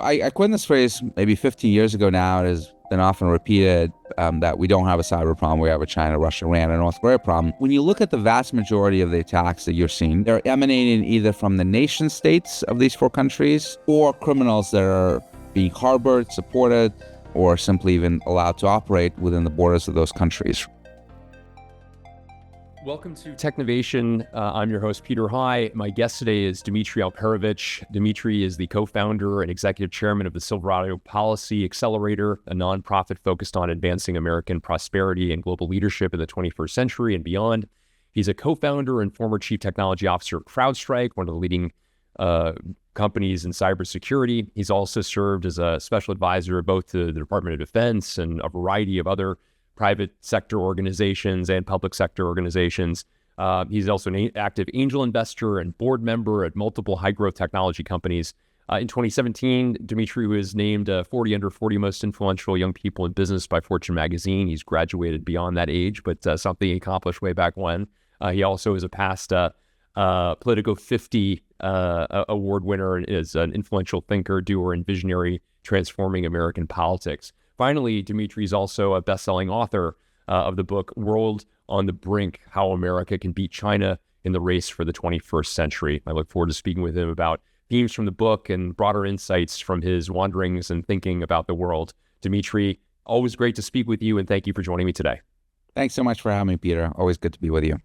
I coined this phrase maybe 15 years ago now. It has been often repeated that we don't have a cyber problem. We have a China, Russia, Iran, and North Korea problem. When you look at the vast majority of the attacks that you're seeing, they're emanating either from the nation states of these four countries or criminals that are being harbored, supported, or simply even allowed to operate within the borders of those countries. Welcome to Technovation. I'm your host, Peter High. My guest today is Dmitri Alperovitch. Dmitri is the co-founder and executive chairman of the Silverado Policy Accelerator, a nonprofit focused on advancing American prosperity and global leadership in the 21st century and beyond. He's a co-founder and former chief technology officer at CrowdStrike, one of the leading companies in cybersecurity. He's also served as a special advisor both to the Department of Defense and a variety of other private sector organizations and public sector organizations. He's also an active angel investor and board member at multiple high-growth technology companies. In 2017, Dmitri was named 40 under 40 most influential young people in business by Fortune magazine. He's graduated beyond that age, but something he accomplished way back when. He also is a past Politico 50 award winner and is an influential thinker, doer, and visionary transforming American politics. Finally, Dmitri is also a best-selling author of the book World on the Brink, How America Can Beat China in the Race for the 21st Century. I look forward to speaking with him about themes from the book and broader insights from his wanderings and thinking about the world. Dmitri, always great to speak with you, and thank you for joining me today. Thanks so much for having me, Peter. Always good to be with you.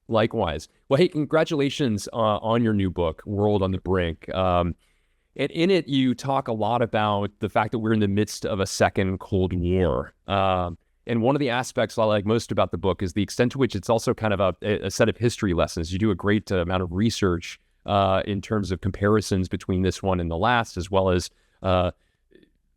Likewise. Well, hey, congratulations on your new book, World on the Brink. And in it, you talk a lot about the fact that we're in the midst of a second Cold War. And one of the aspects I like most about the book is the extent to which it's also kind of a set of history lessons. You do a great amount of research in terms of comparisons between this one and the last, as well as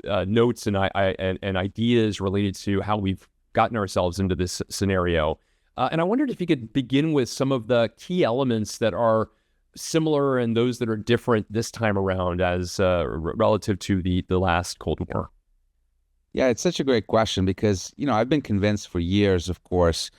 notes and ideas related to how we've gotten ourselves into this scenario. And I wondered if you could begin with some of the key elements that are similar and those that are different this time around as relative to the last Cold War. Yeah, it's such a great question because, I've been convinced for years, of course,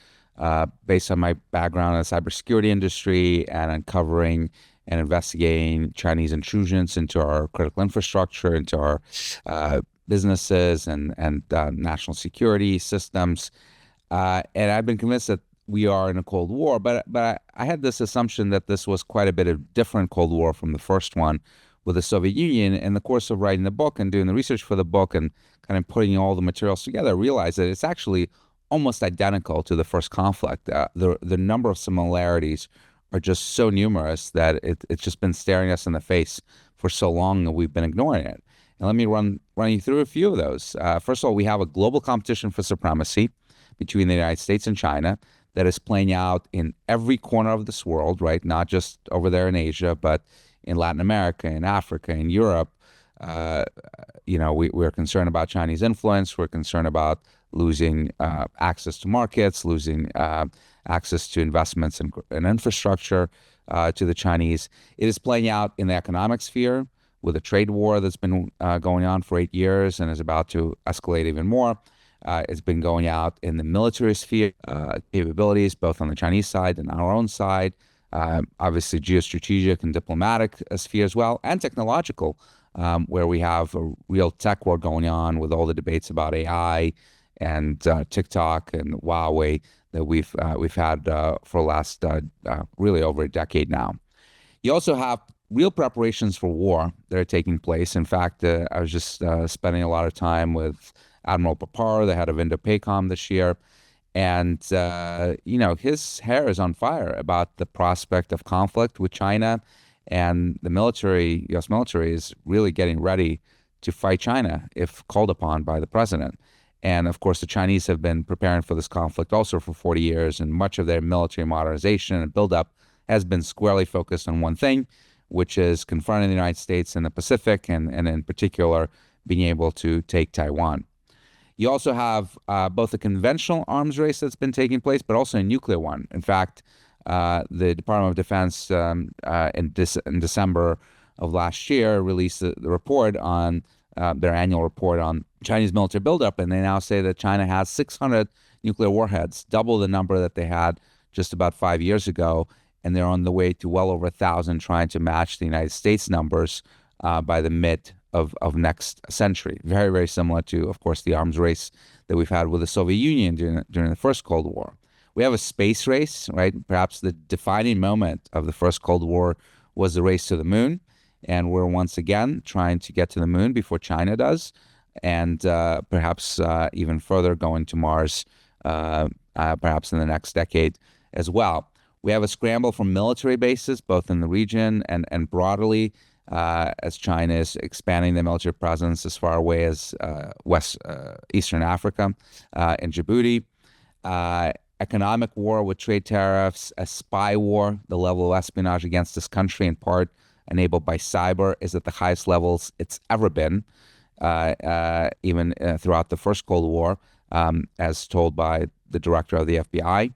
based on my background in the cybersecurity industry and uncovering and investigating Chinese intrusions into our critical infrastructure, into our businesses and national security systems. And I've been convinced that we are in a Cold War, but I had this assumption that this was quite a bit of different Cold War from the first one with the Soviet Union. In the course of writing the book and doing the research for the book and kind of putting all the materials together, I realized that it's actually almost identical to the first conflict. The number of similarities are just so numerous that it's just been staring us in the face for so long that we've been ignoring it. And let me run you through a few of those. First of all, we have a global competition for supremacy between the United States and China that is playing out in every corner of this world, right? Not just over there in Asia, but in Latin America, in Africa, in Europe. We're concerned about Chinese influence. We're concerned about losing access to markets, losing access to investments in infrastructure to the Chinese. It is playing out in the economic sphere with a trade war that's been going on for 8 years and is about to escalate even more. It's been going out in the military sphere, capabilities, both on the Chinese side and our own side, obviously geostrategic and diplomatic sphere as well, and technological, where we have a real tech war going on with all the debates about AI and TikTok and Huawei that we've had for the last really over a decade now. You also have real preparations for war that are taking place. In fact, I was just spending a lot of time with Admiral Papar, the head of Indo-Pacific this year, and his hair is on fire about the prospect of conflict with China, and the military, U.S. military, is really getting ready to fight China if called upon by the president. And of course, the Chinese have been preparing for this conflict also for 40 years, and much of their military modernization and buildup has been squarely focused on one thing, which is confronting the United States in the Pacific, and in particular, being able to take Taiwan. You also have both a conventional arms race that's been taking place, but also a nuclear one. In fact, the Department of Defense in December of last year released the report on their annual report on Chinese military buildup, and they now say that China has 600 nuclear warheads, double the number that they had just about 5 years ago, and they're on the way to well over 1,000, trying to match the United States numbers by the mid of next century. Very, very similar to, of course, the arms race that we've had with the Soviet Union during the first Cold War. We have a space race, right? Perhaps the defining moment of the first Cold War was the race to the moon. And we're once again trying to get to the moon before China does, and perhaps even further going to Mars, perhaps in the next decade as well. We have a scramble for military bases, both in the region and broadly, as China is expanding their military presence as far away as Eastern Africa and Djibouti. Economic war with trade tariffs, a spy war, the level of espionage against this country, in part enabled by cyber, is at the highest levels it's ever been, even throughout the first Cold War, as told by the director of the FBI.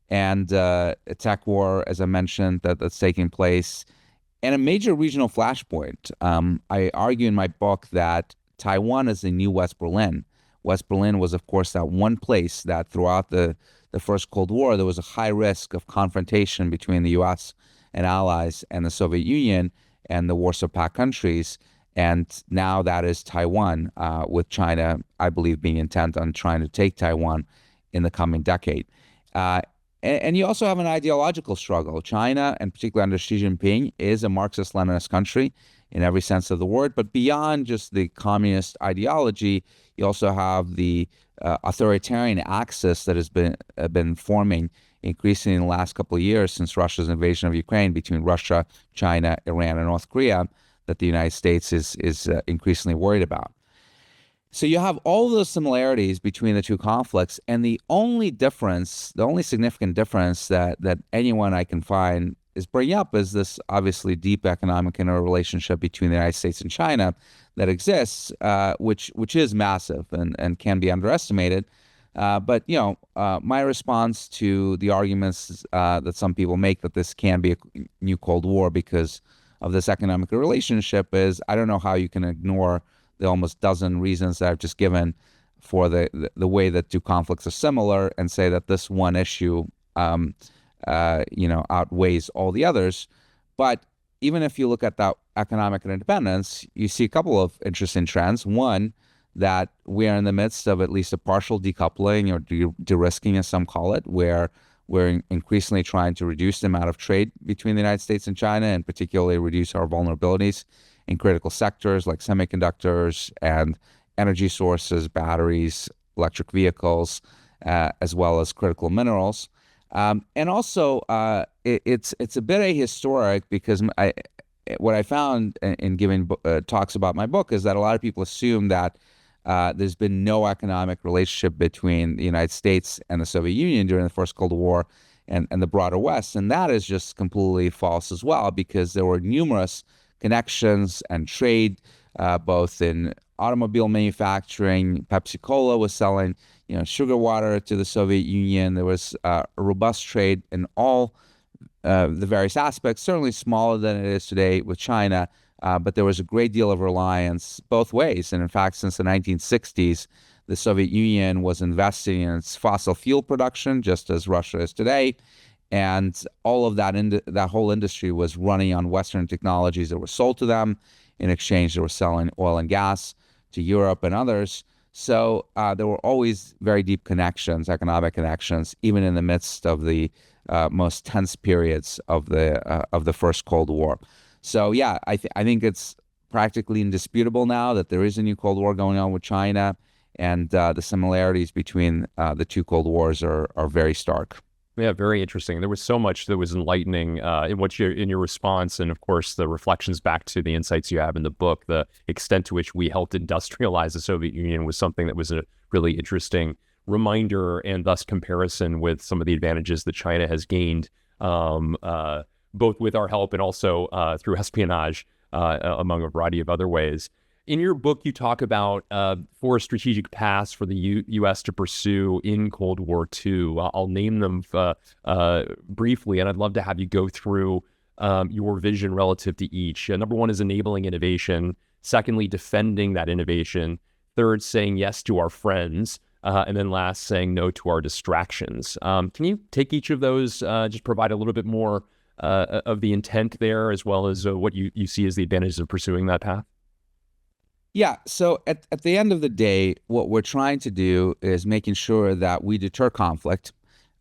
And a tech war, as I mentioned, that's taking place, and a major regional flashpoint. I argue in my book that Taiwan is the new West Berlin. West Berlin was, of course, that one place that throughout the first Cold War, there was a high risk of confrontation between the U.S. and allies and the Soviet Union and the Warsaw Pact countries. And now that is Taiwan, with China, I believe, being intent on trying to take Taiwan in the coming decade. And you also have an ideological struggle. China, and particularly under Xi Jinping, is a Marxist-Leninist country in every sense of the word. But beyond just the communist ideology, you also have the authoritarian axis that has been forming increasingly in the last couple of years since Russia's invasion of Ukraine between Russia, China, Iran, and North Korea, that the United States is increasingly worried about. So you have all those similarities between the two conflicts, and the only significant difference that anyone I can find is bringing up is this obviously deep economic interrelationship between the United States and China that exists, which is massive and can be underestimated. But my response to the arguments that some people make that this can be a new Cold War because of this economic relationship is, I don't know how you can ignore the almost dozen reasons that I've just given for the way that two conflicts are similar and say that this one issue outweighs all the others. But even if you look at that economic independence, you see a couple of interesting trends. One, that we are in the midst of at least a partial decoupling or de-risking, as some call it, where we're increasingly trying to reduce the amount of trade between the United States and China, and particularly reduce our vulnerabilities in critical sectors like semiconductors and energy sources, batteries, electric vehicles, as well as critical minerals. And also, it's a bit ahistoric because what I found in giving talks about my book is that a lot of people assume that there's been no economic relationship between the United States and the Soviet Union during the first Cold War and the broader West. And that is just completely false as well, because there were numerous connections and trade, both in automobile manufacturing. Pepsi-Cola was selling, sugar water to the Soviet Union. There was a robust trade in all the various aspects, certainly smaller than it is today with China, but there was a great deal of reliance both ways. And in fact, since the 1960s, the Soviet Union was investing in its fossil fuel production, just as Russia is today. And all of that whole industry was running on Western technologies that were sold to them. In exchange, they were selling oil and gas to Europe and others. So there were always very deep connections, economic connections, even in the midst of the most tense periods of the first Cold War. So yeah, I think it's practically indisputable now that there is a new Cold War going on with China, and the similarities between the two Cold Wars are very stark. Yeah, very interesting. There was so much that was enlightening in your response, and of course the reflections back to the insights you have in the book. The extent to which we helped industrialize the Soviet Union was something that was a really interesting reminder, and thus comparison with some of the advantages that China has gained, both with our help and also through espionage, among a variety of other ways. In your book, you talk about 4 strategic paths for the U.S. to pursue in Cold War II. I'll name them briefly, and I'd love to have you go through your vision relative to each. Number 1 is enabling innovation. Secondly, defending that innovation. Third, saying yes to our friends. And then last, saying no to our distractions. Can you take each of those, just provide a little bit more of the intent there, as well as what you see as the advantages of pursuing that path? Yeah, so at the end of the day, what we're trying to do is making sure that we deter conflict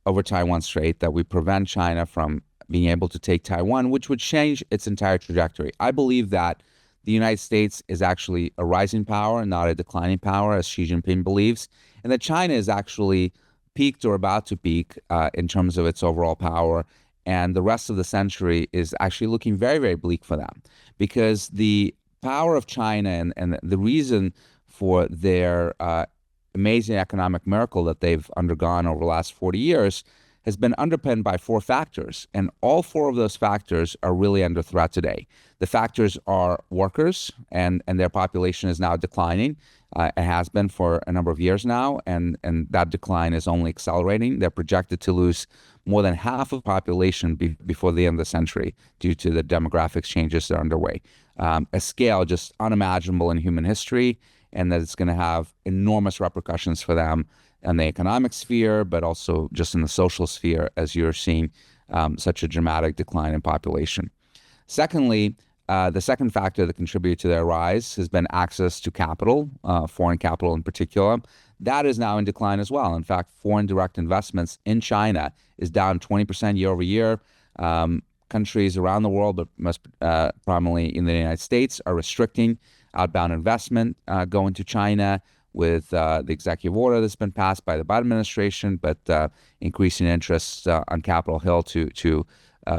over Taiwan Strait, that we prevent China from being able to take Taiwan, which would change its entire trajectory. I believe that the United States is actually a rising power, not a declining power, as Xi Jinping believes, and that China is actually peaked or about to peak in terms of its overall power. And the rest of the century is actually looking very, very bleak for them because the power of China and the reason for their amazing economic miracle that they've undergone over the last 40 years has been underpinned by four factors. And all four of those factors are really under threat today. The factors are workers, and their population is now declining. It has been for a number of years now, and that decline is only accelerating. They're projected to lose more than half of the population before the end of the century due to the demographic changes that are underway. A scale just unimaginable in human history, and that it's going to have enormous repercussions for them in the economic sphere, but also just in the social sphere as you're seeing such a dramatic decline in population. Secondly, the second factor that contributed to their rise has been access to capital, foreign capital in particular. That is now in decline as well. In fact, foreign direct investments in China is down 20% year over year. Countries around the world, but most prominently in the United States, are restricting outbound investment going to China with the executive order that's been passed by the Biden administration, but increasing interest on Capitol Hill to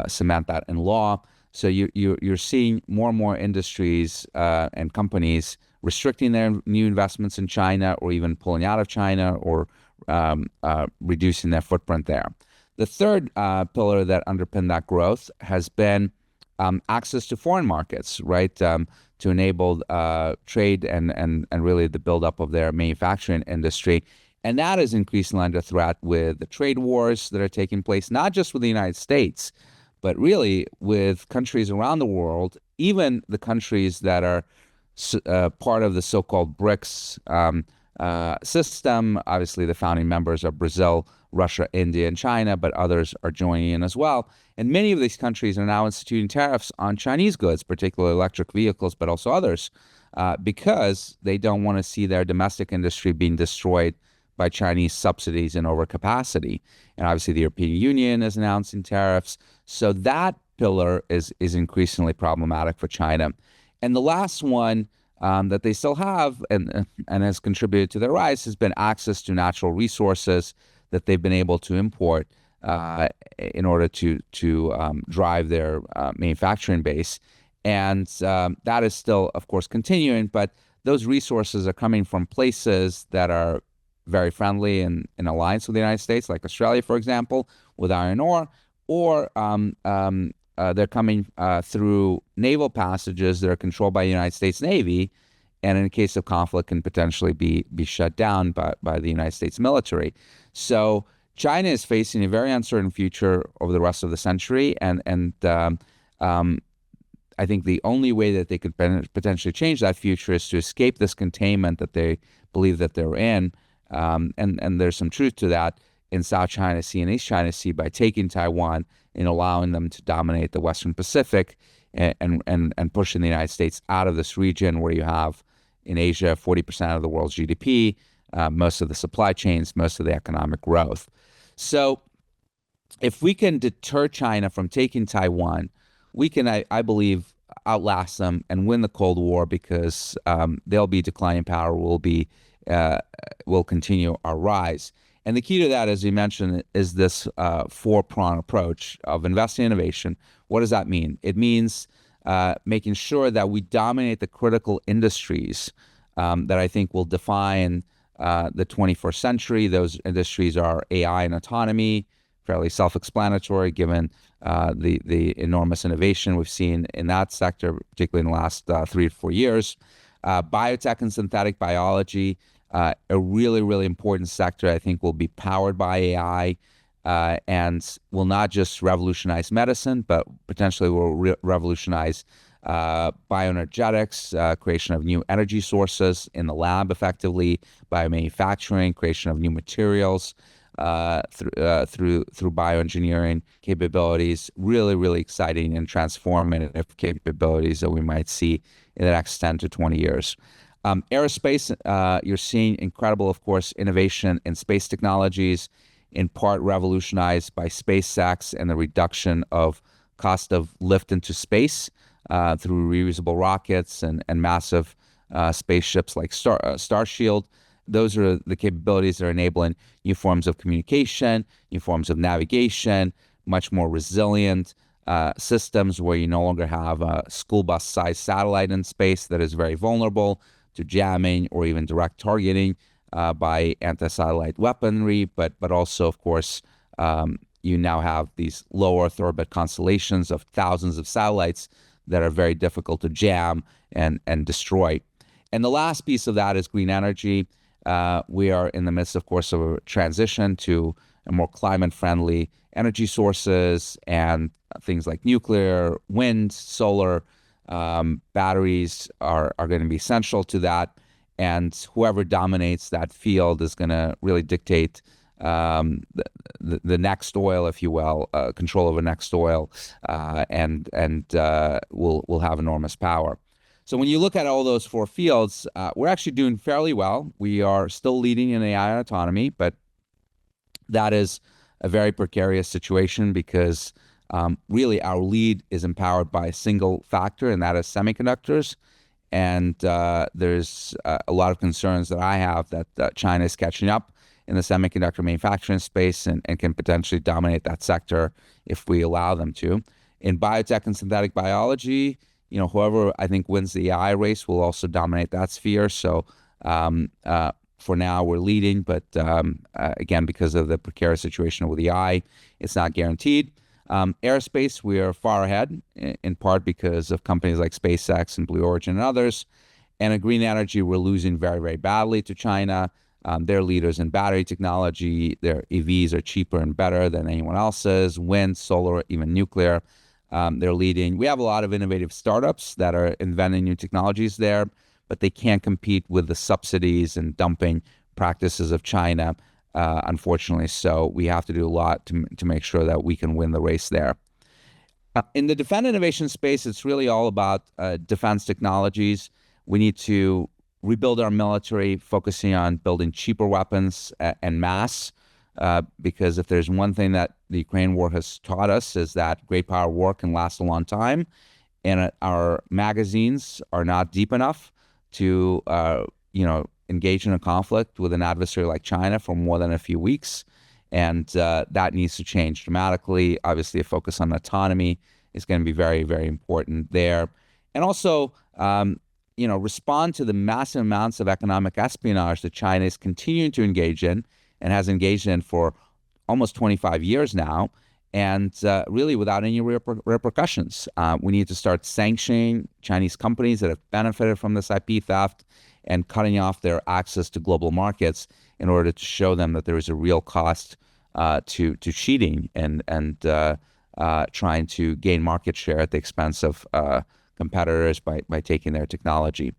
cement that in law. So you're seeing more and more industries and companies restricting their new investments in China, or even pulling out of China, or reducing their footprint there. The third pillar that underpinned that growth has been access to foreign markets, right? To enable trade and really the buildup of their manufacturing industry. And that is increasingly under threat with the trade wars that are taking place, not just with the United States, but really with countries around the world, even the countries that are part of the so-called BRICS system. Obviously, the founding members are Brazil, Russia, India, and China, but others are joining in as well. And many of these countries are now instituting tariffs on Chinese goods, particularly electric vehicles, but also others, because they don't want to see their domestic industry being destroyed by Chinese subsidies and overcapacity. And obviously, the European Union is announcing tariffs. So that pillar is increasingly problematic for China. And the last one that they still have and has contributed to their rise has been access to natural resources that they've been able to import in order to drive their manufacturing base. And that is still, of course, continuing, but those resources are coming from places that are very friendly and in alliance with the United States, like Australia, for example, with iron ore, or they're coming through naval passages that are controlled by the United States Navy, and in case of conflict can potentially be shut down by the United States military. So China is facing a very uncertain future over the rest of the century, and I think the only way that they could potentially change that future is to escape this containment that they believe that they're in, and there's some truth to that in South China Sea and East China Sea by taking Taiwan and allowing them to dominate the Western Pacific and pushing the United States out of this region where you have in Asia 40% of the world's GDP, most of the supply chains, most of the economic growth. So if we can deter China from taking Taiwan, we can, I believe, outlast them and win the Cold War because they'll be declining power, will continue our rise. And the key to that, as you mentioned, is this four-prong approach of investing in innovation. What does that mean? It means making sure that we dominate the critical industries that I think will define the 21st century. Those industries are AI and autonomy, fairly self-explanatory given the enormous innovation we've seen in that sector, particularly in the last 3 to 4 years. Biotech and synthetic biology, a really, really important sector, I think will be powered by AI and will not just revolutionize medicine, but potentially will revolutionize bioenergetics, creation of new energy sources in the lab effectively, biomanufacturing, creation of new materials through bioengineering capabilities, really, really exciting and transformative capabilities that we might see in the next 10 to 20 years. Aerospace, you're seeing incredible, of course, innovation in space technologies, in part revolutionized by SpaceX and the reduction of cost of lift into space through reusable rockets and massive spaceships like Starshield. Those are the capabilities that are enabling new forms of communication, new forms of navigation, much more resilient systems where you no longer have a school bus-sized satellite in space that is very vulnerable to jamming or even direct targeting by anti-satellite weaponry, but also, of course, you now have these low Earth orbit constellations of thousands of satellites that are very difficult to jam and destroy. And the last piece of that is green energy. We are in the midst, of course, of a transition to a more climate-friendly energy sources and things like nuclear, wind, solar, batteries are going to be essential to that. And whoever dominates that field is going to really dictate the next oil, if you will, control over next oil, and will have enormous power. So when you look at all those four fields, we're actually doing fairly well. We are still leading in AI and autonomy, but that is a very precarious situation because really our lead is empowered by a single factor, and that is semiconductors. And there's a lot of concerns that I have that China is catching up in the semiconductor manufacturing space and can potentially dominate that sector if we allow them to. In biotech and synthetic biology, whoever I think wins the AI race will also dominate that sphere. So for now, we're leading, but again, because of the precarious situation with the AI, it's not guaranteed. Aerospace, we are far ahead, in part because of companies like SpaceX and Blue Origin and others. And in green energy, we're losing very, very badly to China. They're leaders in battery technology. Their EVs are cheaper and better than anyone else's. Wind, solar, even nuclear. They're leading. We have a lot of innovative startups that are inventing new technologies there, but they can't compete with the subsidies and dumping practices of China, unfortunately. So we have to do a lot to make sure that we can win the race there. In the defense innovation space, it's really all about defense technologies. We need to rebuild our military, focusing on building cheaper weapons en masse, because if there's one thing that the Ukraine war has taught us is that great power war can last a long time, and our magazines are not deep enough to, engage in a conflict with an adversary like China for more than a few weeks, and that needs to change dramatically. Obviously, a focus on autonomy is going to be very, very important there, and also, respond to the massive amounts of economic espionage that China is continuing to engage in and has engaged in for almost 25 years now, and really without any repercussions. We need to start sanctioning Chinese companies that have benefited from this IP theft and cutting off their access to global markets in order to show them that there is a real cost to cheating and trying to gain market share at the expense of competitors by taking their technology.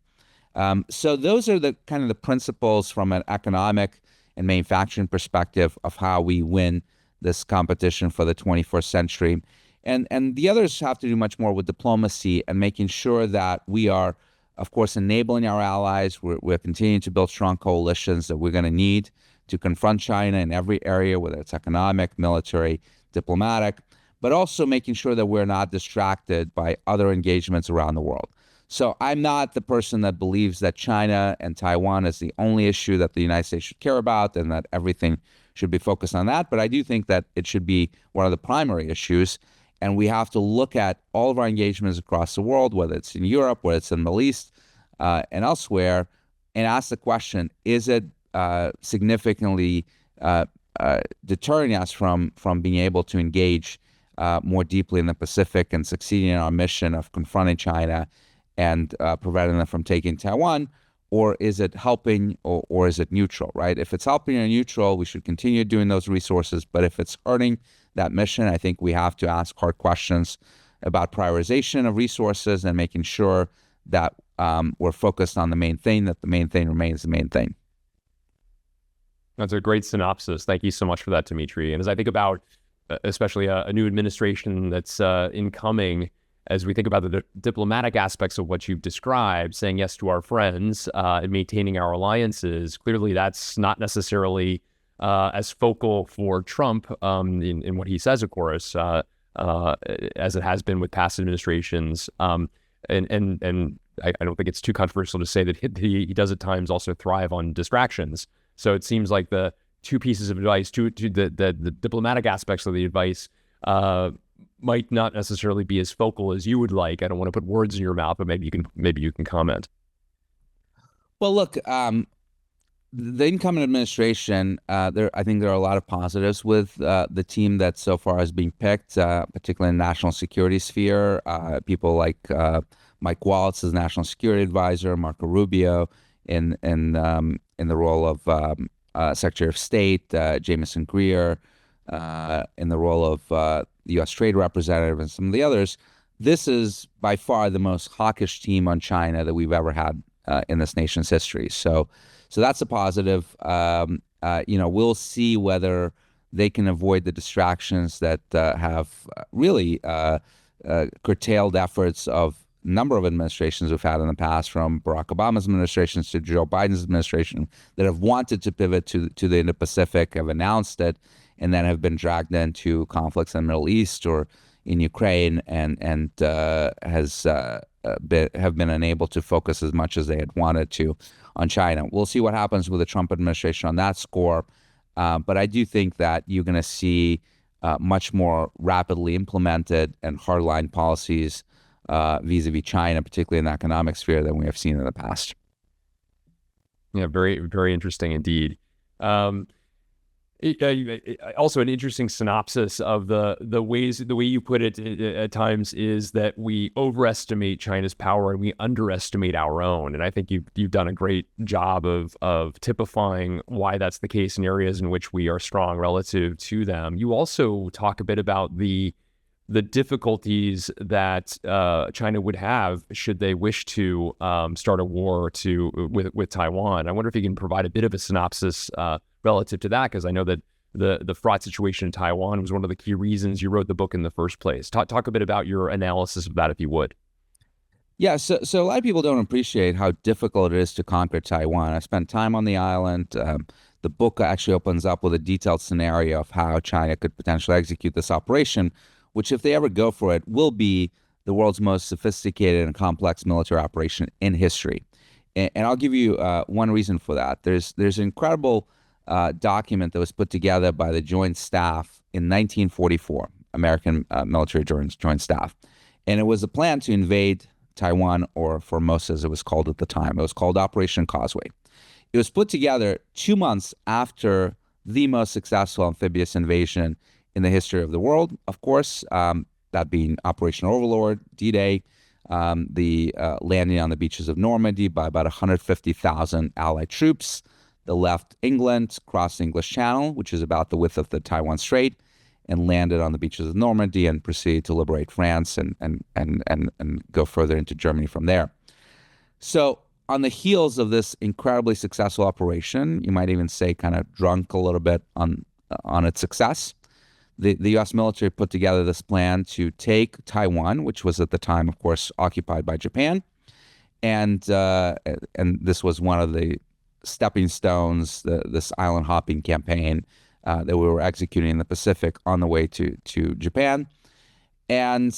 So those are the kind of the principles from an economic and manufacturing perspective of how we win this competition for the 21st century. And the others have to do much more with diplomacy and making sure that we are, of course, enabling our allies. We're continuing to build strong coalitions that we're going to need to confront China in every area, whether it's economic, military, diplomatic, but also making sure that we're not distracted by other engagements around the world. So I'm not the person that believes that China and Taiwan is the only issue that the United States should care about and that everything should be focused on that. But I do think that it should be one of the primary issues. And we have to look at all of our engagements across the world, whether it's in Europe, whether it's in the Middle East, and elsewhere, and ask the question, is it significantly deterring us from being able to engage more deeply in the Pacific and succeeding in our mission of confronting China and preventing them from taking Taiwan, or is it helping or is it neutral, right? If it's helping or neutral, we should continue doing those resources. But if it's hurting that mission, I think we have to ask hard questions about prioritization of resources and making sure that we're focused on the main thing, that the main thing remains the main thing. That's a great synopsis. Thank you so much for that, Dmitri. And as I think about especially a new administration that's incoming, as we think about the diplomatic aspects of what you've described, saying yes to our friends and maintaining our alliances, clearly that's not necessarily as focal for Trump in what he says, of course, as it has been with past administrations. And I don't think it's too controversial to say that he does at times also thrive on distractions. So it seems like the two pieces of advice, the diplomatic aspects of the advice might not necessarily be as focal as you would like. I don't want to put words in your mouth, but maybe you can comment. Well, look, the incoming administration, I think there are a lot of positives with the team that so far has been picked, particularly in the national security sphere. People like Mike Waltz as national security advisor, Marco Rubio in the role of Secretary of State, Jameson Greer in the role of U.S. Trade Representative, and some of the others. This is by far the most hawkish team on China that we've ever had in this nation's history. So that's a positive. We'll see whether they can avoid the distractions that have really curtailed efforts of a number of administrations we've had in the past, from Barack Obama's administrations to Joe Biden's administration, that have wanted to pivot to the Indo-Pacific, have announced it, and then have been dragged into conflicts in the Middle East or in Ukraine, and have been unable to focus as much as they had wanted to on China. We'll see what happens with the Trump administration on that score, but I do think that you're going to see much more rapidly implemented and hardline policies vis-a-vis China, particularly in the economic sphere, than we have seen in the past. Yeah, very, very interesting indeed. Also, an interesting synopsis of the way you put it at times is that we overestimate China's power and we underestimate our own. And I think you've done a great job of typifying why that's the case in areas in which we are strong relative to them. You also talk a bit about the difficulties that China would have should they wish to start a war with Taiwan. I wonder if you can provide a bit of a synopsis relative to that, because I know that the fraught situation in Taiwan was one of the key reasons you wrote the book in the first place. Talk a bit about your analysis of that, if you would. Yeah, so a lot of people don't appreciate how difficult it is to conquer Taiwan. I spent time on the island. The book actually opens up with a detailed scenario of how China could potentially execute this operation, which, if they ever go for it, will be the world's most sophisticated and complex military operation in history. And I'll give you one reason for that. There's an incredible document that was put together by the Joint Staff in 1944, American military joint staff. And it was a plan to invade Taiwan, or Formosa as it was called at the time. It was called Operation Causeway. It was put together 2 months after the most successful amphibious invasion in the history of the world, of course, that being Operation Overlord, D-Day, the landing on the beaches of Normandy by about 150,000 Allied troops. They left England, crossed the English Channel, which is about the width of the Taiwan Strait, and landed on the beaches of Normandy and proceeded to liberate France and go further into Germany from there. So on the heels of this incredibly successful operation, you might even say kind of drunk a little bit on its success, the U.S. military put together this plan to take Taiwan, which was at the time, of course, occupied by Japan, and this was one of the stepping stones, this island hopping campaign that we were executing in the Pacific on the way to Japan. And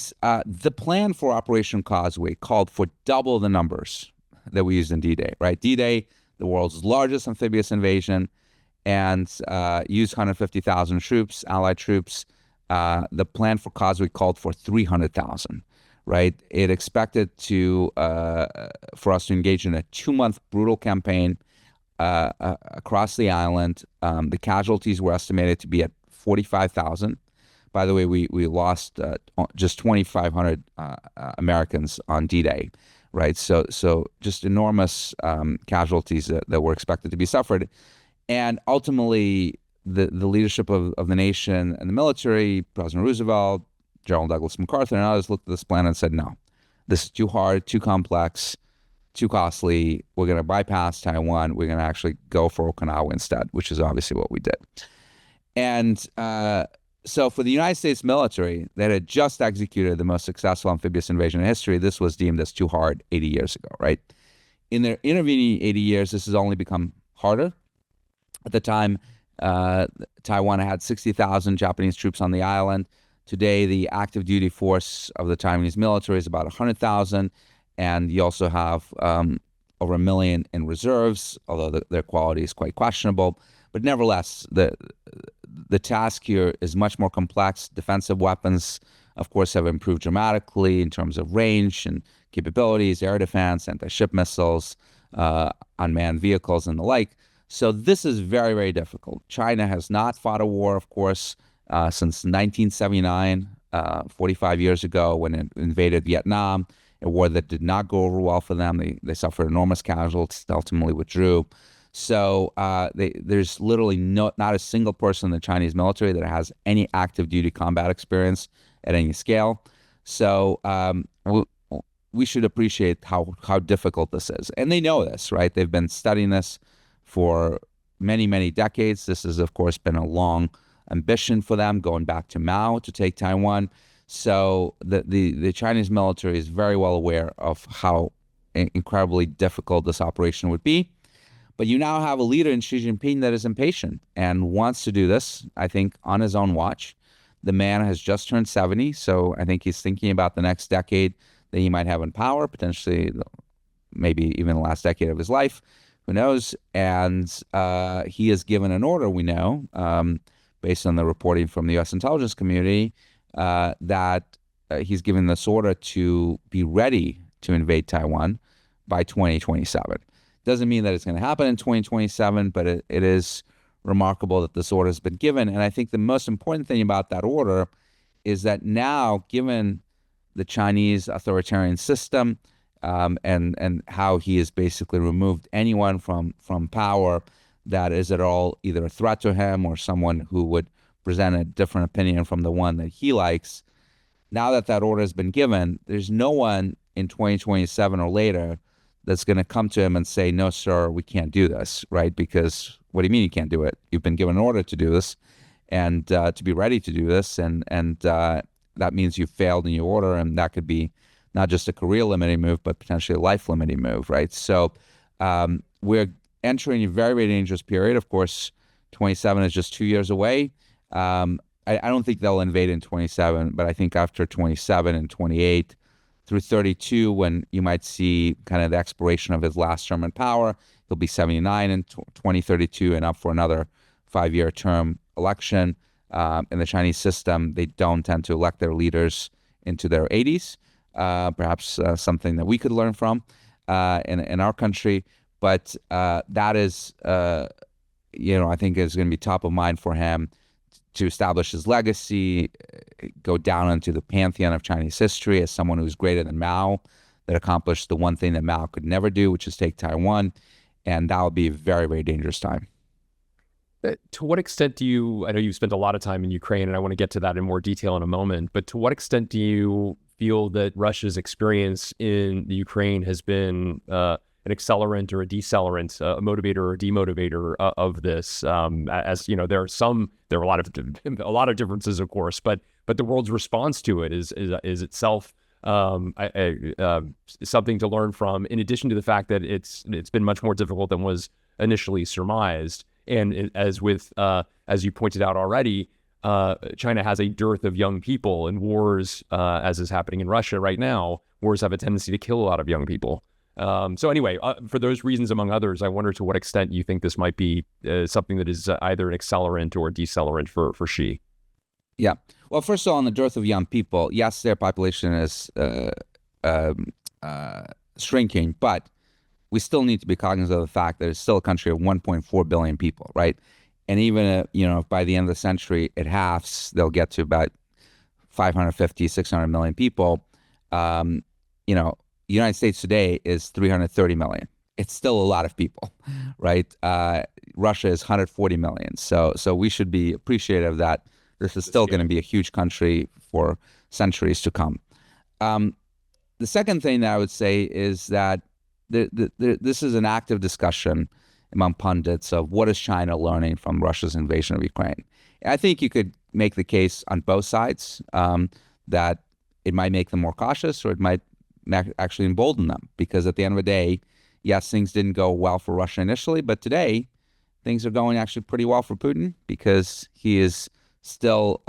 the plan for Operation Causeway called for double the numbers that we used in D-Day, right? D-Day, the world's largest amphibious invasion, and used 150,000 troops, Allied troops. The plan for Causeway called for 300,000, right? It expected for us to engage in a 2-month brutal campaign across the island. The casualties were estimated to be at 45,000. By the way, we lost just 2,500 Americans on D-Day, right? So just enormous casualties that were expected to be suffered. And ultimately, the leadership of the nation and the military, President Roosevelt, General Douglas MacArthur, and others looked at this plan and said, no, this is too hard, too complex, too costly. We're going to bypass Taiwan. We're going to actually go for Okinawa instead, which is obviously what we did. And So for the United States military that had just executed the most successful amphibious invasion in history, this was deemed as too hard 80 years ago, right? In their intervening 80 years, this has only become harder. At the time, Taiwan had 60,000 Japanese troops on the island. Today, the active duty force of the Taiwanese military is about 100,000. And you also have over 1 million in reserves, although their quality is quite questionable. But nevertheless, the task here is much more complex. Defensive weapons, of course, have improved dramatically in terms of range and capabilities, air defense, anti-ship missiles, unmanned vehicles, and the like. So this is very, very difficult. China has not fought a war, of course, since 1979, 45 years ago, when it invaded Vietnam, a war that did not go over well for them. They suffered enormous casualties, ultimately withdrew. So there's literally not a single person in the Chinese military that has any active duty combat experience at any scale. So we should appreciate how difficult this is. And they know this, right? They've been studying this for many, many decades. This has, of course, been a long ambition for them, going back to Mao to take Taiwan. So the Chinese military is very well aware of how incredibly difficult this operation would be. But you now have a leader in Xi Jinping that is impatient and wants to do this, I think, on his own watch. The man has just turned 70, so I think he's thinking about the next decade that he might have in power, potentially maybe even the last decade of his life. Who knows? And he has given an order, we know, based on the reporting from the U.S. intelligence community, that he's given this order to be ready to invade Taiwan by 2027. Doesn't mean that it's going to happen in 2027, but it is remarkable that this order has been given. And I think the most important thing about that order is that now, given the Chinese authoritarian system and how he has basically removed anyone from power that is at all either a threat to him or someone who would present a different opinion from the one that he likes, now that that order has been given, there's no one in 2027 or later that's going to come to him and say, no, sir, we can't do this, right? Because what do you mean you can't do it? You've been given an order to do this and to be ready to do this. And that means you've failed in your order. And that could be not just a career-limiting move, but potentially a life-limiting move, right? So we're entering a very, very dangerous period. Of course, 27 is just 2 years away. I don't think they'll invade in 27, but I think after 27 and 28, through 32, when you might see kind of the expiration of his last term in power. He'll be 79 in 2032 and up for another 5-year term election. In the Chinese system, they don't tend to elect their leaders into their 80s, perhaps something that we could learn from in our country. But that is, I think is going to be top of mind for him to establish his legacy, go down into the pantheon of Chinese history as someone who's greater than Mao, that accomplished the one thing that Mao could never do, which is take Taiwan. And that would be a very, very dangerous time. To what extent I know you've spent a lot of time in Ukraine, and I want to get to that in more detail in a moment, but to what extent do you feel that Russia's experience in the Ukraine has been an accelerant or a decelerant, a motivator or a demotivator of this? As you know, there are a lot of differences, of course, but the world's response to it is itself something to learn from. In addition to the fact that it's been much more difficult than was initially surmised, and as you pointed out already, China has a dearth of young people, and wars, as is happening in Russia right now, wars have a tendency to kill a lot of young people. So anyway, for those reasons, among others, I wonder to what extent you think this might be something that is either an accelerant or a decelerant for Xi. Yeah. Well, first of all, on the dearth of young people, yes, their population is shrinking, but we still need to be cognizant of the fact that it's still a country of 1.4 billion people, right? And even, if by the end of the century it halves, they'll get to about 550, 600 million people. The United States today is 330 million. It's still a lot of people, right? Russia is 140 million. So we should be appreciative that this is still going to be a huge country for centuries to come. The second thing that I would say is that this is an active discussion among pundits of what is China learning from Russia's invasion of Ukraine. I think you could make the case on both sides that it might make them more cautious, or it might actually embolden them. Because at the end of the day, yes, things didn't go well for Russia initially, but today things are going actually pretty well for Putin, because he is still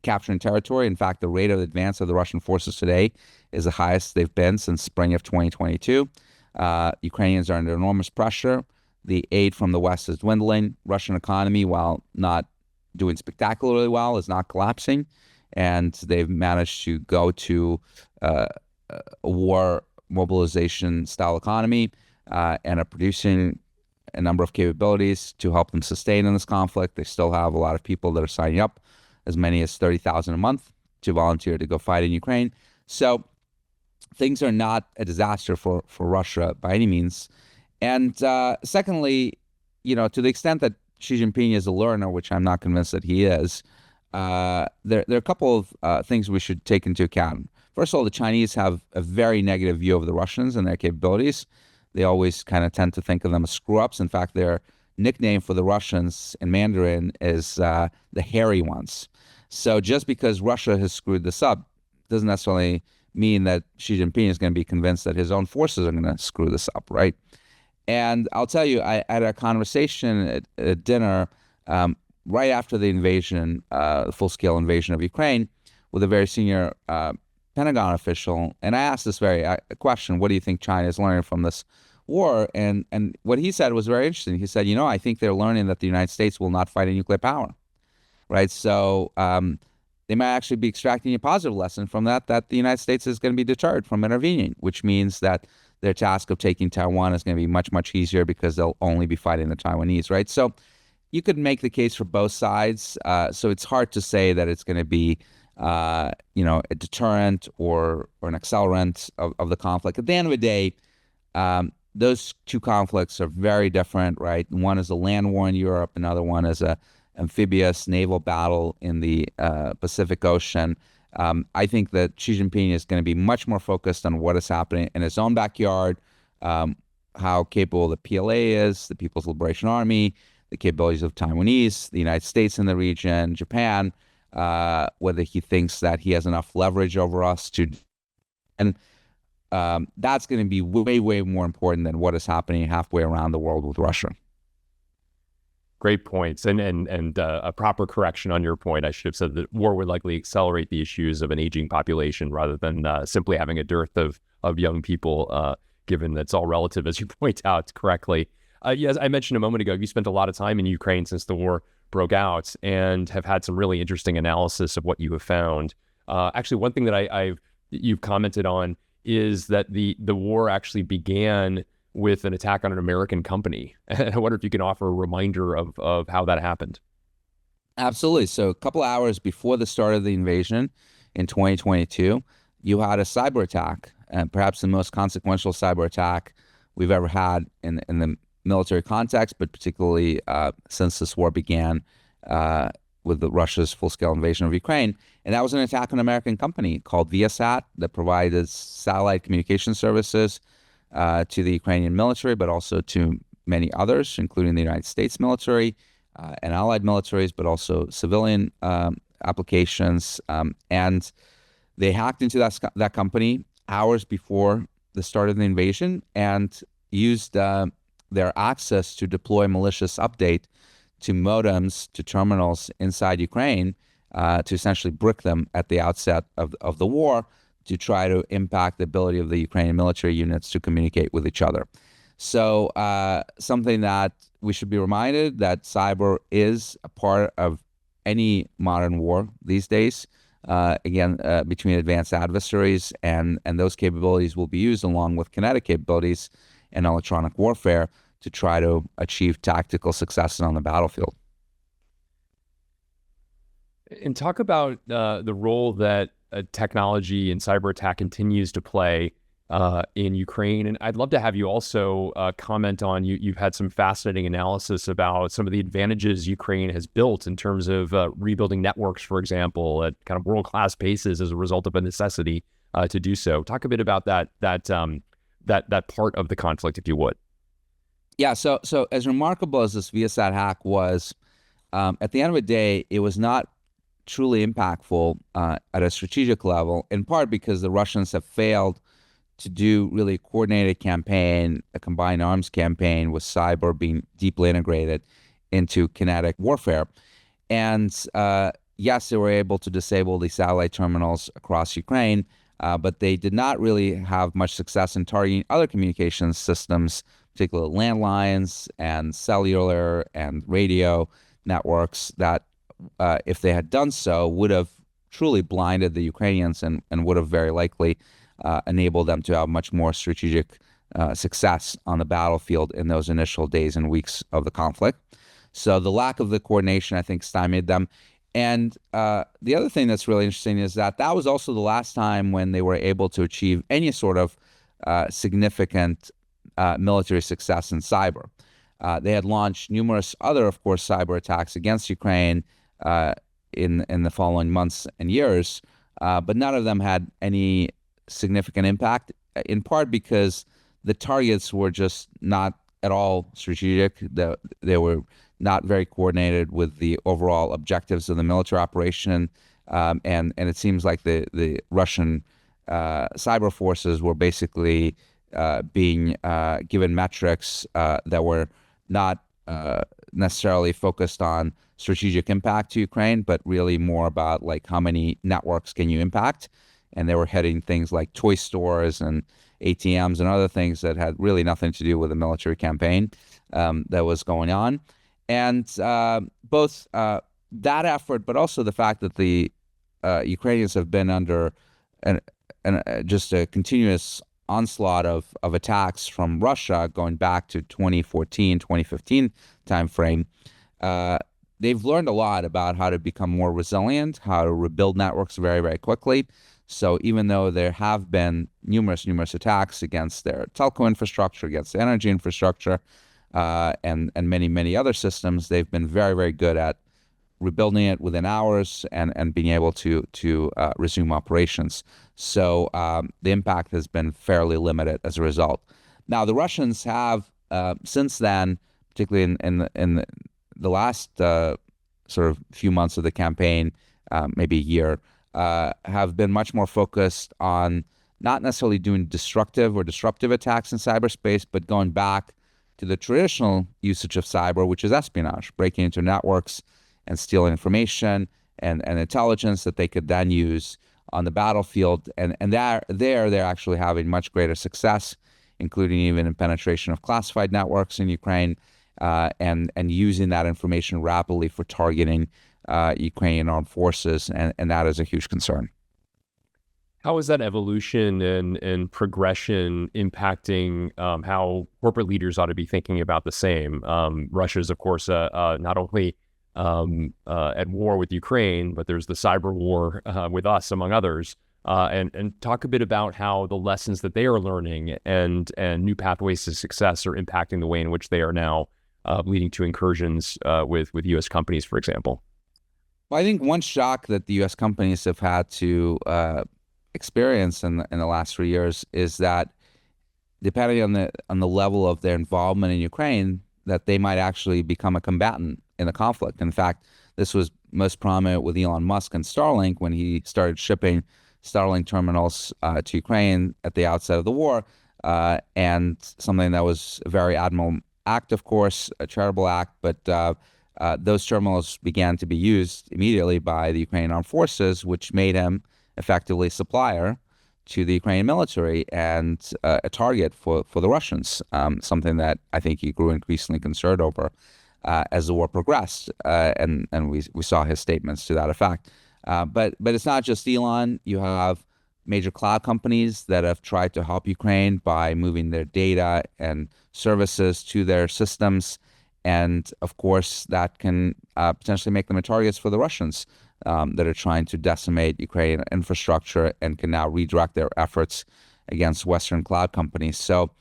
capturing territory. In fact, the rate of advance of the Russian forces today is the highest they've been since spring of 2022. Ukrainians are under enormous pressure. The aid from the West is dwindling. Russian economy, while not doing spectacularly well, is not collapsing. And they've managed to go to a war mobilization style economy and are producing a number of capabilities to help them sustain in this conflict. They still have a lot of people that are signing up, as many as 30,000 a month, to volunteer to go fight in Ukraine. So things are not a disaster for Russia by any means. And secondly, to the extent that Xi Jinping is a learner, which I'm not convinced that he is, there are a couple of things we should take into account. First of all, the Chinese have a very negative view of the Russians and their capabilities. They always kind of tend to think of them as screw-ups. In fact, their nickname for the Russians in Mandarin is the hairy ones. So just because Russia has screwed this up doesn't necessarily mean that Xi Jinping is going to be convinced that his own forces are going to screw this up, right? And I'll tell you, I had a conversation at dinner right after the invasion, the full-scale invasion of Ukraine, with a very senior Pentagon official, and I asked this very question: what do you think China is learning from this war? And what he said was very interesting. He said, I think they're learning that the United States will not fight a nuclear power, right? So they might actually be extracting a positive lesson from that the United States is going to be deterred from intervening, which means that their task of taking Taiwan is going to be much, much easier, because they'll only be fighting the Taiwanese, right? So you could make the case for both sides. So it's hard to say that it's going to be a deterrent or an accelerant of the conflict. At the end of the day, those two conflicts are very different, right? One is a land war in Europe, another one is a amphibious naval battle in the Pacific Ocean. I think that Xi Jinping is going to be much more focused on what is happening in his own backyard, how capable the PLA is, the People's Liberation Army, the capabilities of Taiwanese, the United States in the region, Japan, whether he thinks that he has enough leverage over us to, and that's going to be way, way more important than what is happening halfway around the world with Russia. Great points. And a proper correction on your point. I should have said that war would likely accelerate the issues of an aging population rather than simply having a dearth of young people, given that's all relative, as you point out correctly. Yes, I mentioned a moment ago, you spent a lot of time in Ukraine since the war broke out and have had some really interesting analysis of what you have found. Actually, one thing that you've commented on is that the war actually began with an attack on an American company. And I wonder if you can offer a reminder of how that happened. Absolutely. So a couple hours before the start of the invasion in 2022, you had a cyber attack, and perhaps the most consequential cyber attack we've ever had in the military context, but particularly since this war began with Russia's full-scale invasion of Ukraine. And that was an attack on an American company called Viasat that provided satellite communication services to the Ukrainian military, but also to many others, including the United States military and allied militaries, but also civilian applications. And they hacked into that company hours before the start of the invasion and used their access to deploy malicious update to modems, to terminals inside Ukraine, to essentially brick them at the outset of the war, to try to impact the ability of the Ukrainian military units to communicate with each other. So something that we should be reminded that cyber is a part of any modern war these days, between advanced adversaries, and those capabilities will be used along with kinetic capabilities and electronic warfare to try to achieve tactical success on the battlefield. And talk about the role that technology and cyber attack continues to play in Ukraine. And I'd love to have you also comment on, you've had some fascinating analysis about some of the advantages Ukraine has built in terms of rebuilding networks, for example, at kind of world-class paces as a result of a necessity to do so. Talk a bit about that part of the conflict, if you would. Yeah, so as remarkable as this Viasat hack was, at the end of the day, it was not truly impactful at a strategic level, in part because the Russians have failed to do really a coordinated campaign, a combined arms campaign with cyber being deeply integrated into kinetic warfare. And yes, they were able to disable the satellite terminals across Ukraine, but they did not really have much success in targeting other communications systems, particularly landlines and cellular and radio networks that, if they had done so, would have truly blinded the Ukrainians and would have very likely enabled them to have much more strategic success on the battlefield in those initial days and weeks of the conflict. So the lack of the coordination, I think, stymied them. And the other thing that's really interesting is that that was also the last time when they were able to achieve any sort of significant military success in cyber. They had launched numerous other, of course, cyber attacks against Ukraine in the following months and years, but none of them had any significant impact, in part because the targets were just not at all strategic. They were not very coordinated with the overall objectives of the military operation, and it seems like the Russian cyber forces were basically being given metrics that were not necessarily focused on strategic impact to Ukraine, but really more about like how many networks can you impact. And they were hitting things like toy stores and ATMs and other things that had really nothing to do with the military campaign that was going on. And both that effort, but also the fact that the Ukrainians have been under just a continuous onslaught of attacks from Russia going back to 2014, 2015 timeframe. They've learned a lot about how to become more resilient, how to rebuild networks very, very quickly. So even though there have been numerous attacks against their telco infrastructure, against the energy infrastructure, and many, many other systems, they've been very, very good at rebuilding it within hours and being able to resume operations. So the impact has been fairly limited as a result. Now, the Russians have, since then, particularly in the last sort of few months of the campaign, maybe a year, have been much more focused on not necessarily doing destructive or disruptive attacks in cyberspace, but going back to the traditional usage of cyber, which is espionage, breaking into networks and stealing information and intelligence that they could then use on the battlefield. And they're actually having much greater success, including even in penetration of classified networks in Ukraine, and using that information rapidly for targeting Ukrainian armed forces, and that is a huge concern. How is that evolution and progression impacting how corporate leaders ought to be thinking about the same? Russia is, of course, not only at war with Ukraine, but there's the cyber war with us, among others. And talk a bit about how the lessons that they are learning and new pathways to success are impacting the way in which they are now leading to incursions with U.S. companies, for example. Well, I think one shock that the U.S. companies have had to experience in the last 3 years is that, depending on the level of their involvement in Ukraine, that they might actually become a combatant in the conflict. In fact, this was most prominent with Elon Musk and Starlink when he started shipping Starlink terminals to Ukraine at the outset of the war, and something that was a very admirable act, of course, a charitable act, but those terminals began to be used immediately by the Ukrainian armed forces, which made him effectively supplier to the Ukrainian military and a target for the Russians, something that I think he grew increasingly concerned over as the war progressed, and we saw his statements to that effect. But it's not just Elon. You have major cloud companies that have tried to help Ukraine by moving their data and services to their systems. And of course, that can potentially make them a targets for the Russians that are trying to decimate Ukrainian infrastructure and can now redirect their efforts against Western cloud companies. So,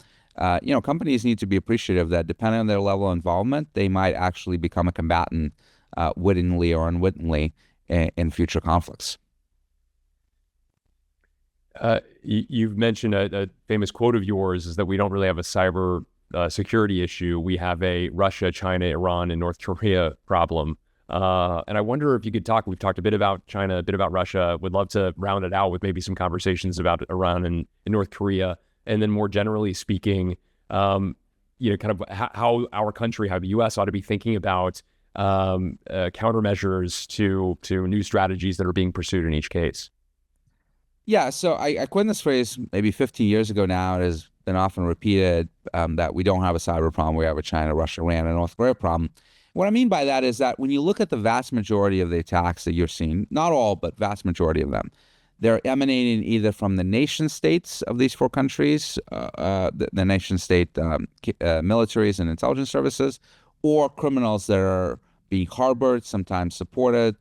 companies need to be appreciative that depending on their level of involvement, they might actually become a combatant wittingly or unwittingly in future conflicts. You've mentioned a famous quote of yours is that we don't really have a cyber security issue. We have a Russia, China, Iran, and North Korea problem. And I wonder if you could talk, we've talked a bit about China, a bit about Russia. Would love to round it out with maybe some conversations about Iran and North Korea. And then more generally speaking, kind of how our country, how the U.S. ought to be thinking about countermeasures to new strategies that are being pursued in each case. Yeah, so I coined this phrase maybe 15 years ago now. It has been often repeated that we don't have a cyber problem. We have a China, Russia, Iran, and North Korea problem. What I mean by that is that when you look at the vast majority of the attacks that you're seeing, not all, but vast majority of them, they're emanating either from the nation states of these four countries, the nation state militaries and intelligence services, or criminals that are being harbored, sometimes supported,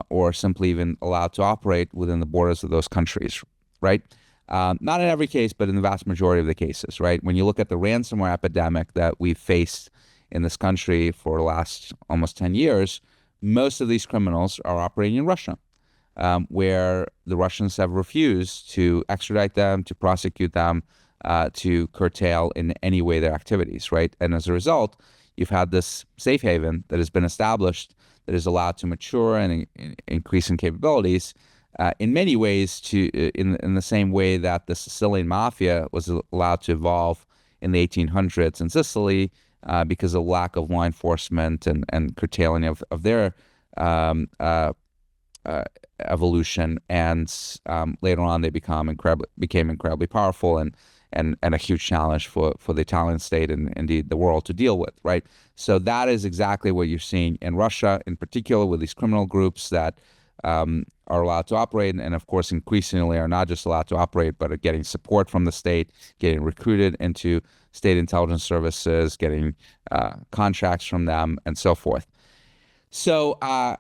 or simply even allowed to operate within the borders of those countries, right? Not in every case, but in the vast majority of the cases, right? When you look at the ransomware epidemic that we've faced in this country for the last almost 10 years, most of these criminals are operating in Russia, where the Russians have refused to extradite them, to prosecute them, to curtail in any way their activities, right? And as a result, you've had this safe haven that has been established that is allowed to mature and increase in capabilities in many ways in the same way that the Sicilian mafia was allowed to evolve in the 1800s in Sicily because of lack of law enforcement and curtailing of their evolution. And later on, they became incredibly powerful and a huge challenge for the Italian state and indeed the world to deal with, right? So that is exactly what you're seeing in Russia, in particular with these criminal groups that are allowed to operate, and of course increasingly are not just allowed to operate, but are getting support from the state, getting recruited into state intelligence services, getting contracts from them, and so forth. So a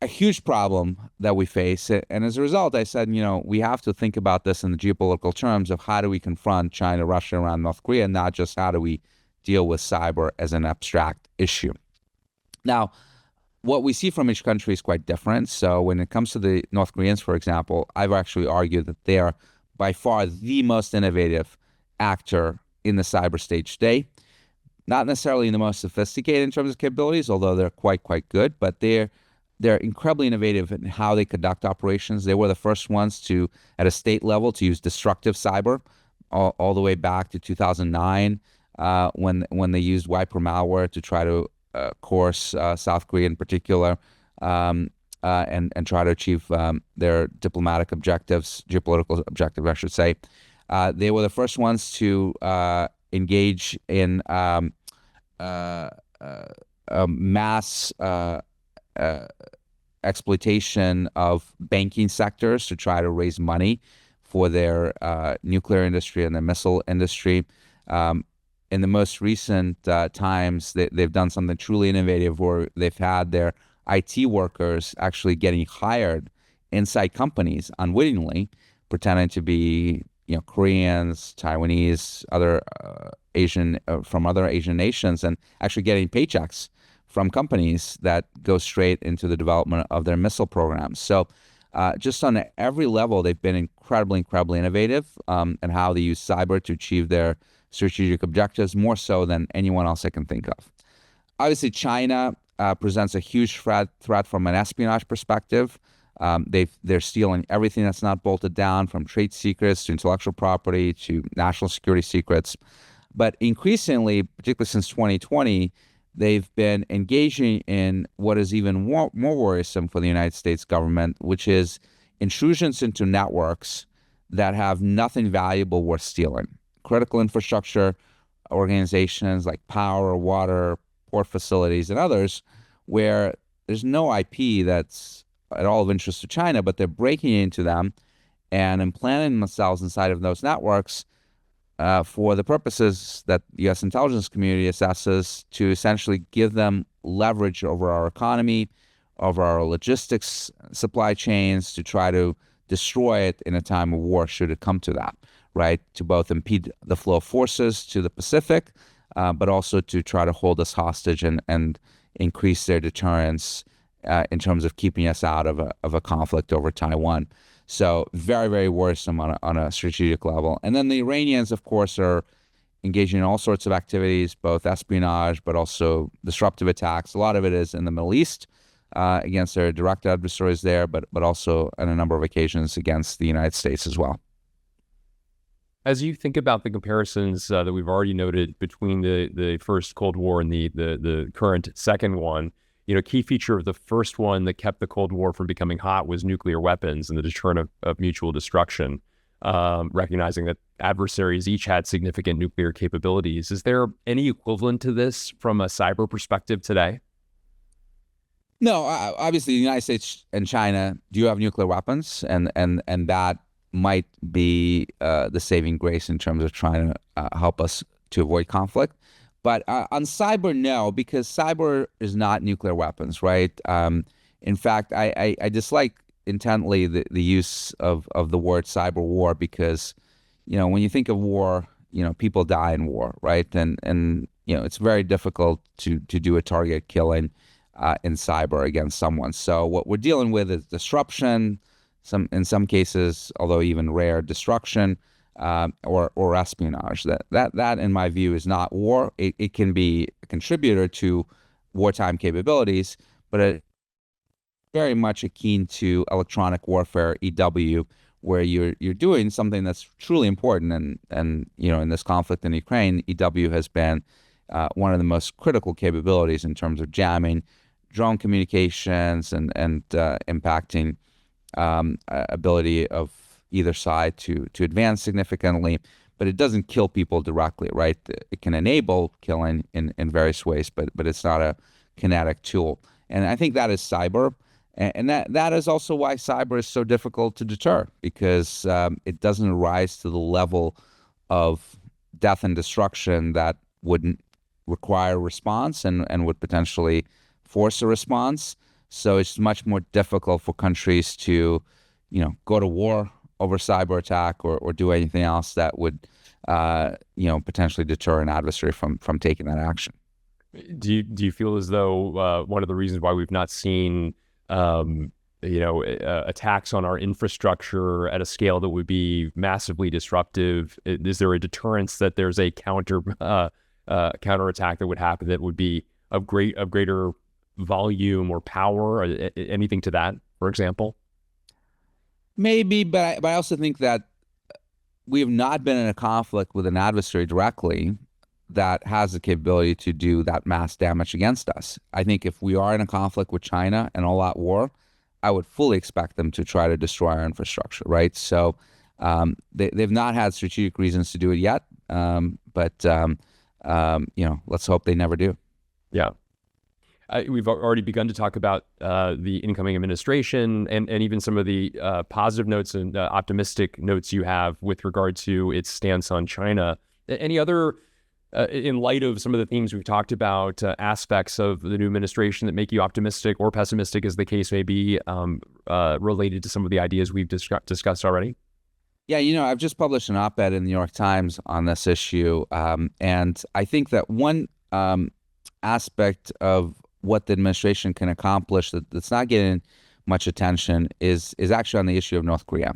huge problem that we face. And as a result, I said, we have to think about this in the geopolitical terms of how do we confront China, Russia, Iran, North Korea, not just how do we deal with cyber as an abstract issue. Now, what we see from each country is quite different. So when it comes to the North Koreans, for example, I've actually argued that they are by far the most innovative actor in the cyber stage today. Not necessarily the most sophisticated in terms of capabilities, although they're quite good, but they're incredibly innovative in how they conduct operations. They were the first ones to, at a state level, to use destructive cyber all the way back to 2009 when they used wiper malware to try to coerce South Korea in particular and try to achieve their diplomatic objectives, geopolitical objectives, I should say. They were the first ones to engage in mass exploitation of banking sectors to try to raise money for their nuclear industry and their missile industry. In the most recent times, they've done something truly innovative where they've had their IT workers actually getting hired inside companies unwittingly, pretending to be Koreans, Taiwanese, other Asian from other Asian nations, and actually getting paychecks from companies that go straight into the development of their missile programs. So just on every level, they've been incredibly innovative in how they use cyber to achieve their strategic objectives, more so than anyone else I can think of. Obviously, China presents a huge threat from an espionage perspective. They're stealing everything that's not bolted down, from trade secrets to intellectual property to national security secrets. But increasingly, particularly since 2020, they've been engaging in what is even more worrisome for the United States government, which is intrusions into networks that have nothing valuable worth stealing. Critical infrastructure organizations like power, water, port facilities, and others, where there's no IP that's at all of interest to China, but they're breaking into them and implanting themselves inside of those networks for the purposes that the U.S. intelligence community assesses to essentially give them leverage over our economy, over our logistics supply chains, to try to destroy it in a time of war, should it come to that, right? To both impede the flow of forces to the Pacific, but also to try to hold us hostage and increase their deterrence in terms of keeping us out of a conflict over Taiwan. So very worrisome on a strategic level. And then the Iranians, of course, are engaging in all sorts of activities, both espionage, but also disruptive attacks. A lot of it is in the Middle East, against their direct adversaries there, but also on a number of occasions against the United States as well. As you think about the comparisons that we've already noted between the first Cold War and the current second one, a key feature of the first one that kept the Cold War from becoming hot was nuclear weapons and the deterrent of mutual destruction, recognizing that adversaries each had significant nuclear capabilities. Is there any equivalent to this from a cyber perspective today? No, obviously the United States and China do have nuclear weapons, and that might be the saving grace in terms of trying to help us to avoid conflict. But on cyber, no, because cyber is not nuclear weapons, right? In fact, I dislike intently the use of the word cyber war because, when you think of war, people die in war, right? And it's very difficult to do a target killing in cyber against someone. So what we're dealing with is disruption, in some cases, although even rare, destruction, or espionage. That in my view is not war. It can be a contributor to wartime capabilities, but it very much akin to electronic warfare, EW, where you're doing something that's truly important. And in this conflict in Ukraine, EW has been one of the most critical capabilities in terms of jamming drone communications and impacting ability of either side to advance significantly, but it doesn't kill people directly, right? It can enable killing in various ways, but it's not a kinetic tool. And I think that is cyber. And that is also why cyber is so difficult to deter, because it doesn't rise to the level of death and destruction that wouldn't require a response and would potentially force a response. So it's much more difficult for countries to, go to war over cyber attack or do anything else that would, potentially deter an adversary from taking that action. Do you feel as though one of the reasons why we've not seen attacks on our infrastructure at a scale that would be massively disruptive, is there a deterrence that there's a counterattack that would happen that would be of greater volume or power, or anything to that, for example? Maybe, but I also think that we have not been in a conflict with an adversary directly that has the capability to do that mass damage against us. I think if we are in a conflict with China and all-out war, I would fully expect them to try to destroy our infrastructure, right? So they've not had strategic reasons to do it yet, but let's hope they never do. Yeah. We've already begun to talk about the incoming administration and even some of the positive notes and optimistic notes you have with regard to its stance on China. Any other, in light of some of the themes we've talked about, aspects of the new administration that make you optimistic or pessimistic, as the case may be, related to some of the ideas we've discussed already? Yeah, I've just published an op-ed in the New York Times on this issue, and I think that one aspect of what the administration can accomplish that's not getting much attention is actually on the issue of North Korea.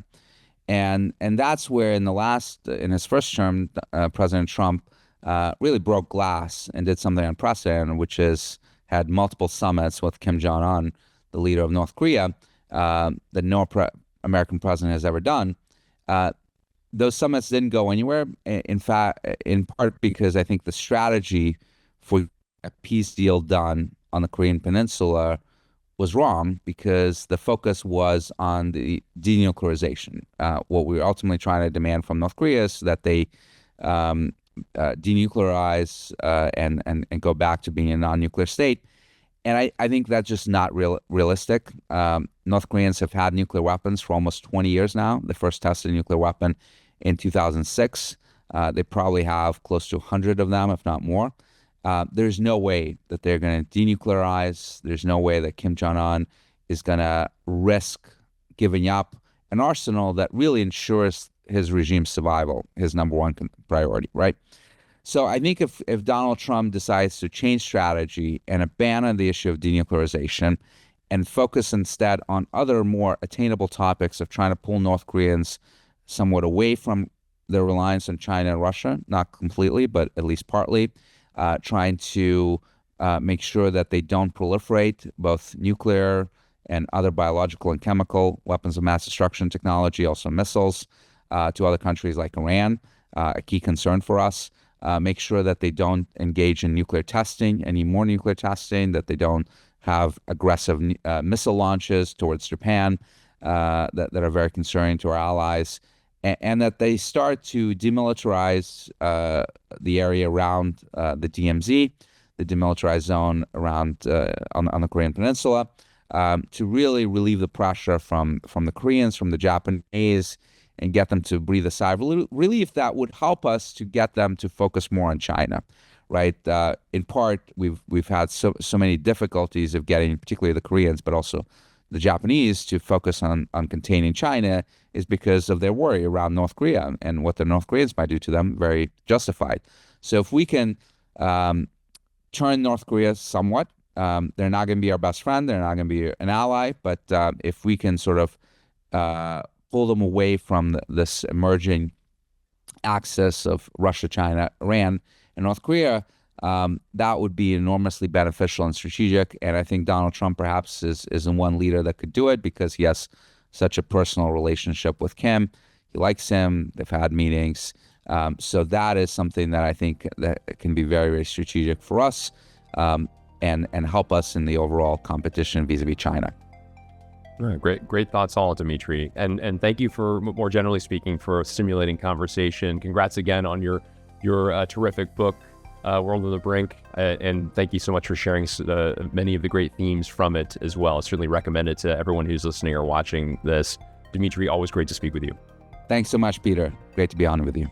And that's where in his first term, President Trump really broke glass and did something unprecedented, which is had multiple summits with Kim Jong-un, the leader of North Korea, that no American president has ever done. Those summits didn't go anywhere, in fact, in part because I think the strategy for a peace deal done on the Korean Peninsula was wrong, because the focus was on the denuclearization. What we were ultimately trying to demand from North Korea is that they denuclearize and go back to being a non-nuclear state. And I think that's just not realistic. North Koreans have had nuclear weapons for almost 20 years now. They first tested a nuclear weapon in 2006. They probably have close to 100 of them, if not more. There's no way that they're going to denuclearize. There's no way that Kim Jong-un is going to risk giving up an arsenal that really ensures his regime's survival, his number one priority, right? So I think if Donald Trump decides to change strategy and abandon the issue of denuclearization and focus instead on other more attainable topics of trying to pull North Koreans somewhat away from their reliance on China and Russia, not completely, but at least partly, trying to make sure that they don't proliferate both nuclear and other biological and chemical weapons of mass destruction technology, also missiles, to other countries like Iran, a key concern for us. Make sure that they don't engage in nuclear testing, any more nuclear testing, that they don't have aggressive missile launches towards Japan that are very concerning to our allies, and that they start to demilitarize the area around the DMZ, the demilitarized zone around on the Korean Peninsula, to really relieve the pressure from the Koreans, from the Japanese, and get them to breathe a sigh of relief. That would help us to get them to focus more on China, right? In part, we've had so many difficulties of getting, particularly the Koreans, but also the Japanese, to focus on containing China, is because of their worry around North Korea and what the North Koreans might do to them, very justified. So if we can turn North Korea somewhat, they're not going to be our best friend, they're not going to be an ally, but if we can sort of pull them away from this emerging axis of Russia, China, Iran, and North Korea, that would be enormously beneficial and strategic. And I think Donald Trump perhaps is the one leader that could do it, because he has such a personal relationship with Kim. He likes him. They've had meetings. So that is something that I think that can be very, very strategic for us, and help us in the overall competition vis-a-vis China. Great thoughts all, Dmitri. And thank you for, more generally speaking, for a stimulating conversation. Congrats again on your terrific book, World of the Brink. And thank you so much for sharing many of the great themes from it as well. I certainly recommend it to everyone who's listening or watching this. Dmitri, always great to speak with you. Thanks so much, Peter. Great to be on with you.